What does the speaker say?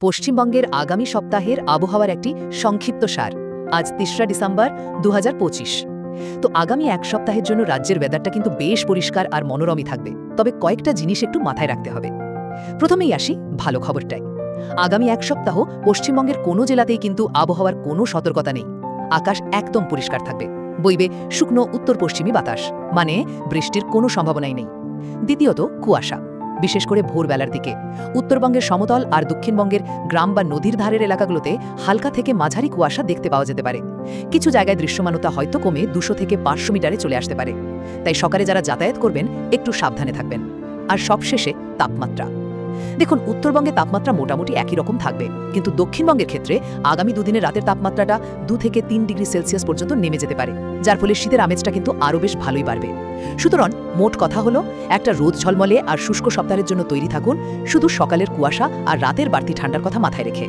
পশ্চিমবঙ্গের আগামী সপ্তাহের আবহাওয়ার একটি সংক্ষিপ্ত সার। আজ ৩রা ডিসেম্বর ২০২৫। তো আগামী এক সপ্তাহের জন্য রাজ্যের ওয়েদারটা কিন্তু বেশ পরিষ্কার আর মনোরমই থাকবে, তবে কয়েকটা জিনিস একটু মাথায় রাখতে হবে। প্রথমেই আসি ভালো খবরটায়। আগামী এক সপ্তাহ পশ্চিমবঙ্গের কোনো জেলাতেই কিন্তু আবহাওয়ার কোনো সতর্কতা নেই। আকাশ একদম পরিষ্কার থাকবে, বইবে শুকনো উত্তর পশ্চিমী বাতাস, মানে বৃষ্টির কোনো সম্ভাবনাই নেই। দ্বিতীয়ত, কুয়াশা, বিশেষ করে ভোরবেলার দিকে উত্তরবঙ্গের সমতল আর দক্ষিণবঙ্গের গ্রাম বা নদীর ধারের এলাকাগুলোতে হালকা থেকে মাঝারি কুয়াশা দেখতে পাওয়া যেতে পারে। কিছু জায়গায় দৃশ্যমানতা হয়তো কমে ২০০ থেকে ৫০০ মিটারে চলে আসতে পারে। তাই সকালে যারা যাতায়াত করবেন একটু সাবধানে থাকবেন। আর সবশেষে তাপমাত্রা। দেখুন, উত্তরবঙ্গে তাপমাত্রা মোটামুটি একই রকম থাকবে, কিন্তু দক্ষিণবঙ্গের ক্ষেত্রে আগামী দুদিনের রাতের তাপমাত্রাটা ২ থেকে ৩ ডিগ্রি সেলসিয়াস পর্যন্ত নেমে যেতে পারে, যার ফলে শীতের আমেজটা কিন্তু আরও বেশ ভালোই বাড়বে। সুতরাং মোট কথা হলো, একটা রোদ ঝলমলে আর শুষ্ক সপ্তাহের জন্য তৈরি থাকুন, শুধু সকালের কুয়াশা আর রাতের বাড়তি ঠান্ডার কথা মাথায় রেখে।